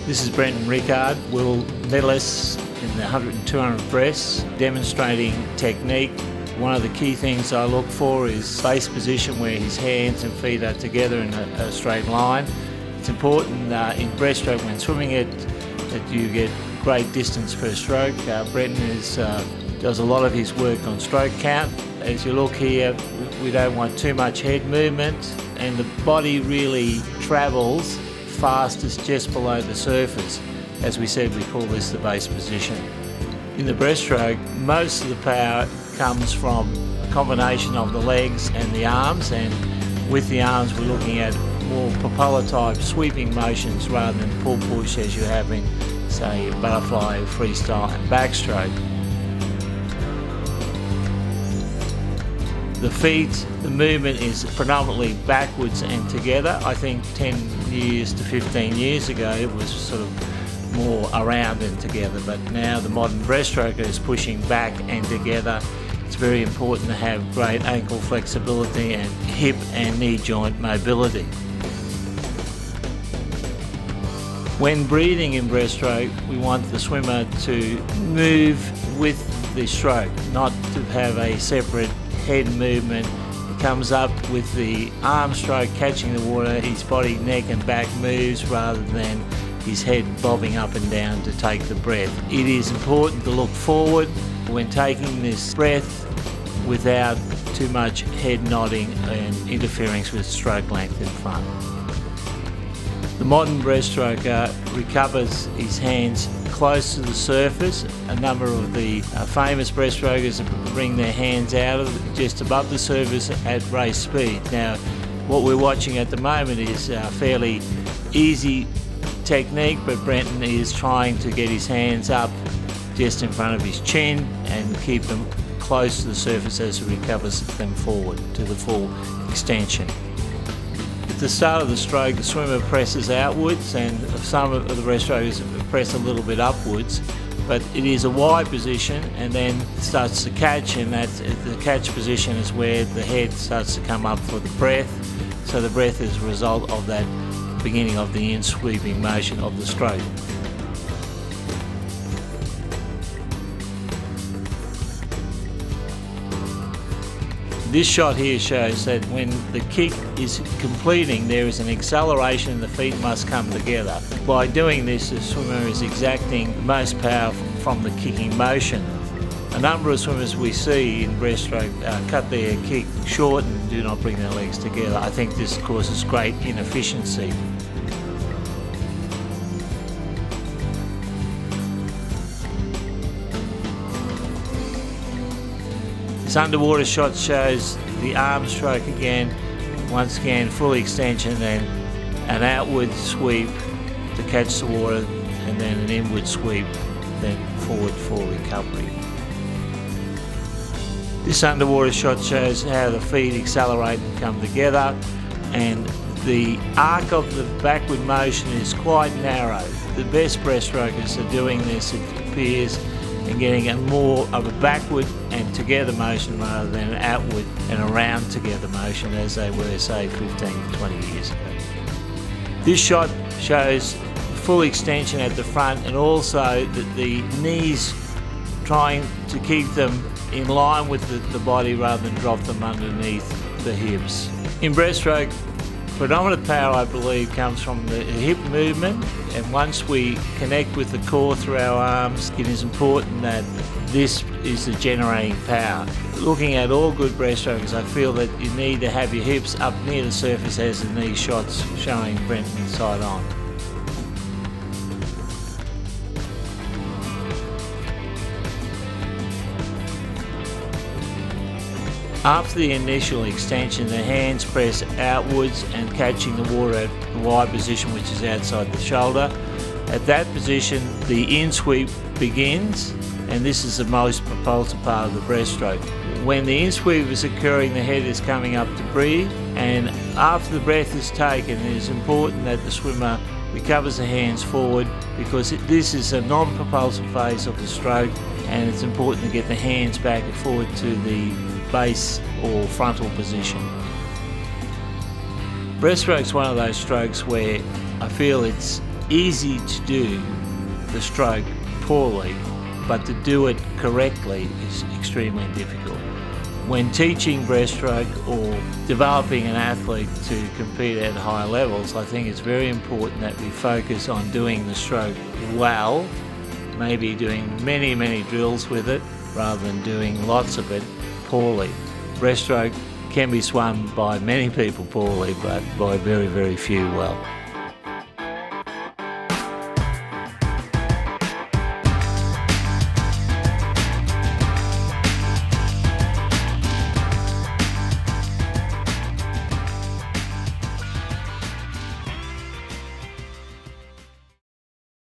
This is Brenton Rickard, world medalist in the 100 and 200 breasts, demonstrating technique. One of the key things I look for is base position where his hands and feet are together in a straight line. It's important in breaststroke when swimming it that you get great distance per stroke. Brenton does a lot of his work on stroke count. As you look here, we don't want too much head movement, and the body really travels fastest just below the surface. As we said, we call this the base position. In the breaststroke, most of the power comes from a combination of the legs and the arms, and with the arms we're looking at more propeller type sweeping motions rather than pull push as you have in, say, butterfly, freestyle and backstroke. The feet, the movement is predominantly backwards and together. I think 10 years to 15 years ago it was sort of more around and together, but now the modern breaststroker is pushing back and together. It's very important to have great ankle flexibility and hip and knee joint mobility. When breathing in breaststroke, we want the swimmer to move with the stroke, not to have a separate head movement. He comes up with the arm stroke catching the water, his body, neck and back moves rather than his head bobbing up and down to take the breath. It is important to look forward when taking this breath without too much head nodding and interference with stroke length in front. The modern breaststroker recovers his hands close to the surface. A number of the famous breaststrokers bring their hands out of just above the surface at race speed. Now, what we're watching at the moment is a fairly easy technique, but Brenton is trying to get his hands up just in front of his chin and keep them close to the surface as he recovers them forward to the full extension. At the start of the stroke, the swimmer presses outwards, and some of the breaststrokers press a little bit upwards, but it is a wide position and then starts to catch, and the catch position is where the head starts to come up for the breath. So the breath is a result of that beginning of the in-sweeping motion of the stroke. This shot here shows that when the kick is completing, there is an acceleration and the feet must come together. By doing this, the swimmer is exacting the most power from the kicking motion. A number of swimmers we see in breaststroke cut their kick short and do not bring their legs together. I think this causes great inefficiency. This underwater shot shows the arm stroke again, once again full extension, then an outward sweep to catch the water, and then an inward sweep, then forward for recovery. This underwater shot shows how the feet accelerate and come together, and the arc of the backward motion is quite narrow. The best breaststrokers are doing this, it appears, and getting a more of a backward and together motion rather than an outward and around together motion as they were, say, 15, 20 years ago. This shot shows full extension at the front, and also that the knees trying to keep them in line with the body rather than drop them underneath the hips. In breaststroke, predominant power, I believe, comes from the hip movement, and once we connect with the core through our arms, it is important that this is the generating power. Looking at all good breaststrokers, I feel that you need to have your hips up near the surface as in these shots showing Brenton side on. After the initial extension, the hands press outwards and catching the water at the wide position, which is outside the shoulder. At that position, the in-sweep begins, and this is the most propulsive part of the breaststroke. When the in-sweep is occurring, the head is coming up to breathe, and after the breath is taken, it is important that the swimmer recovers the hands forward, because this is a non-propulsive phase of the stroke, and it's important to get the hands back and forward to the base or frontal position. Breaststroke's one of those strokes where I feel it's easy to do the stroke poorly, but to do it correctly is extremely difficult. When teaching breaststroke or developing an athlete to compete at high levels, I think it's very important that we focus on doing the stroke well, maybe doing many drills with it rather than doing lots of it poorly. Breaststroke can be swum by many people poorly, but by very few well.